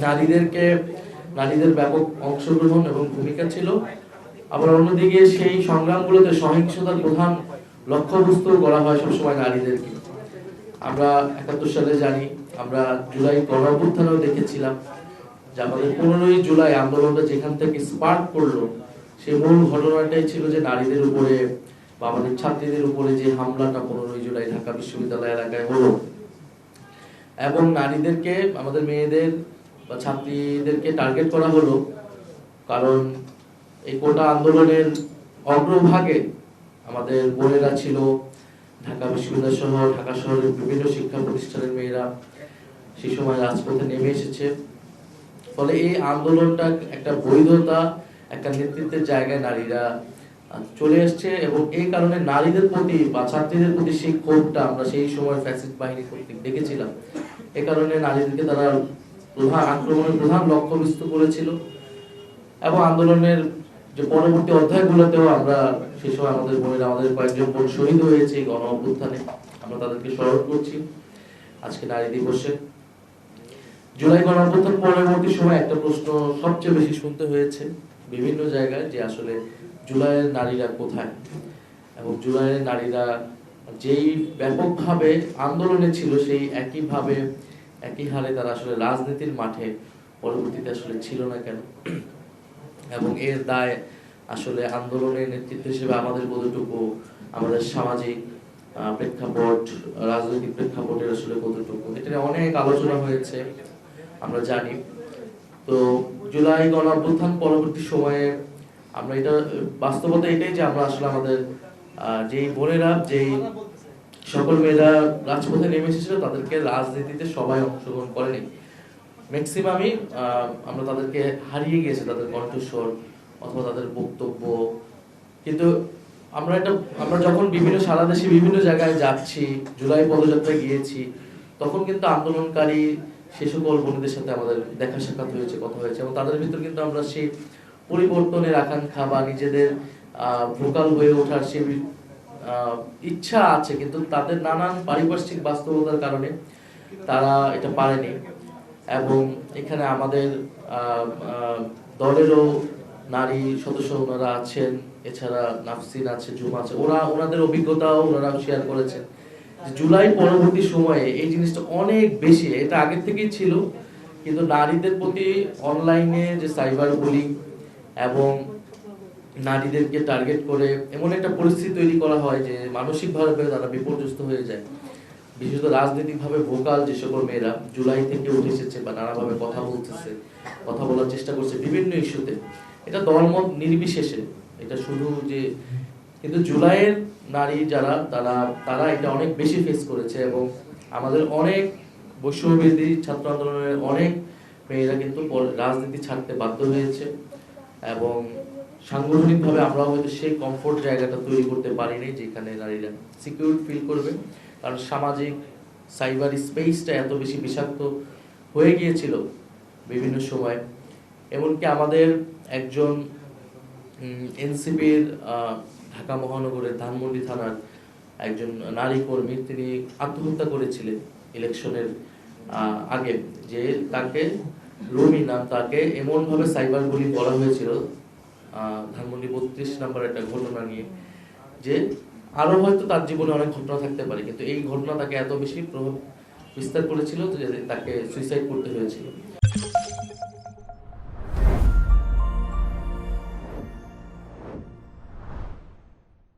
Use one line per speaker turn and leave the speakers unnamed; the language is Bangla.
নারীদের ব্যাপক অংশগ্রহণ এবং ভূমিকা ছিল। আবার অন্যদিকে সেই সংগ্রামগুলোতে সহিংসতার প্রধান লক্ষ্যবস্তু করা হয় সবসময় নারীদেরকে। আমরা 71 সালে জানি, আমরা জুলাই গণঅভ্যুত্থানেও দেখেছিলাম যে আমাদের 15ই জুলাই আন্দোলনটা যেখান থেকে স্পার্ক করলো, সেই মূল ঘটনাটাই ছিল যে নারীদের উপরে বা আমাদের ছাত্রীদের উপরে যে হামলাটা 15ই জুলাই ঢাকা বিশ্ববিদ্যালয় এলাকায় হলো, এবং নারীদেরকে, আমাদের মেয়েদের বা ছাত্রীদেরকে টার্গেট করা হলো। কারণ এই কোটা আন্দোলনের অগ্রভাগে আমাদের বোনেরা ছিল, ঢাকা বিশ্ববিদ্যালয় সহ ঢাকা শহরের বিভিন্ন শিক্ষা প্রতিষ্ঠানের মেয়েরা সেই সময় রাজপথে নেমে এসেছে। ফলে এই আন্দোলনটা একটা বৈধতা, একটা নেতৃত্বের জায়গায় নারীরা চলে এসছে, এবং এই কারণে নারীদের প্রতি বা ছাত্রীদের প্রতি সেই ক্ষোভটা আমরা সেই সময় ফ্যাসিস্ট বাহিনী কর্তৃক দেখেছিলাম। এ কারণে নারীদেরকে তারা আক্রমণের প্রধান লক্ষ্যবস্তু করেছিল। এবং আন্দোলনের যে পরবর্তী অধ্যায়গুলোতেও আমরা সেই সময় আমাদের কয়েকজন বোন শহীদ হয়েছে গণ অভ্যুত্থানে, আমরা তাদেরকে স্মরণ করছি আজকে নারী দিবসে। জুলাই গণ অভ্যুত্থান পরবর্তী সময় একটা প্রশ্ন সবচেয়ে বেশি শুনতে হয়েছে বিভিন্ন জায়গায়, যে আসলে জুলাইয়ের নারীরা কোথায়, এবং জুলাইয়ের নারীরা যেই ব্যাপকভাবে আন্দোলনে ছিল সেই একই হারে তারা আসলে রাজনীতির মাঠে পরবর্তীতে আসলে ছিল না কেন, এবং এর দায় আসলে আন্দোলনের নেতৃত্ব হিসেবে আমাদের কতটুকু, আমাদের সামাজিক প্রেক্ষাপট, রাজনৈতিক প্রেক্ষাপটের আসলে কতটুকু, এটা অনেক আলোচনা হয়েছে আমরা জানি। তো জুলাই গণ অভ্যুত্থান পরবর্তী সময়ে আমরা এটা বাস্তবতা এটাই যে আমরা আসলে আমাদের যেই বোনেরা, যেই সকল মেয়েরা রাজপথে নেমে এসেছিল, তাদেরকে রাজনীতিতে সবাই অংশগ্রহণ করেনি। ম্যাক্সিমামই আমরা তাদেরকে হারিয়ে গিয়েছে, তাদের কণ্ঠস্বর অথবা তাদের বক্তব্য। কিন্তু আমরা যখন সারা দেশে বিভিন্ন জায়গায় যাচ্ছি, জুলাই পদযাত্রায় গিয়েছি, তখন কিন্তু আন্দোলনকারী সে সকল বোনদের সাথে আমাদের দেখা সাক্ষাৎ হয়েছে, কথা হয়েছে, এবং তাদের ভিতর কিন্তু আমরা সেই পরিবর্তনের আকাঙ্ক্ষা বা নিজেদের ভোকাল হয়ে ওঠার সেই ইচ্ছা আছে, কিন্তু তাদের নানান পারিপার্শ্বিক বাস্তবতার কারণে তারা এটা পারেনি। এবং এখানে আমাদের দলেরও নারী সদস্য ওনারা আছেন, এছাড়া নাফসিন আছে, জুমা আছে, ওনাদের অভিজ্ঞতাও ওনারা শেয়ার করেছেন। জুলাই পরবর্তী সময়ে এই জিনিসটা অনেক বেশি, এটা আগের থেকেই ছিল, কিন্তু নারীদের প্রতি অনলাইনে যে সাইবার বুলিং এবং নারীদেরকে টার্গেট করে এমন একটা পরিস্থিতি তৈরি করা হয় যে মানসিকভাবে তারা বিপর্যস্ত হয়ে যায়। বিশেষত রাজনৈতিকভাবে ভোকাল যে সকল মেয়েরা জুলাই থেকে উঠে এসেছে বা নানাভাবে কথা বলার চেষ্টা করছে বিভিন্ন ইস্যুতে, এটা দলমত নির্বিশেষে, এটা শুধু যে, কিন্তু জুলাইয়ের নারী যারা তারা এটা অনেক বেশি ফেস করেছে, এবং আমাদের অনেক বৈষম্যবিরোধী ছাত্র আন্দোলনের অনেক মেয়েরা কিন্তু রাজনীতি ছাড়তে বাধ্য হয়েছে, এবং সাংগঠনিকভাবে আমরা হয়তো সেই কমফোর্ট জায়গাটা তৈরি করতে পারিনি যেখানে নারীরা সিকিউর ফিল করবে। কারণ সামাজিক সাইবার স্পেসটা এত বেশি বিষাক্ত হয়ে গিয়েছিল বিভিন্ন সময়। এমনকি আমাদের একজন এনসিপির ঢাকা মহানগরের ধানমন্ডি থানার একজন নারী কর্মী, তিনি আত্মহত্যা করেছিলেন ইলেকশনের আগে, যে তাকে রুমি নাম, তাকে এমনভাবে সাইবার বুলিং করা হয়েছিল ধানমন্ডি 32 নাম্বার একটা ঘটনা নিয়ে, যে আরো হয়তো তার জীবনে অনেক ঘটনা থাকতে পারে, কিন্তু এই ঘটনা তাকে এত বেশি প্রভাব বিস্তার করেছিল যে তাকে সুইসাইড করতে হয়েছিল।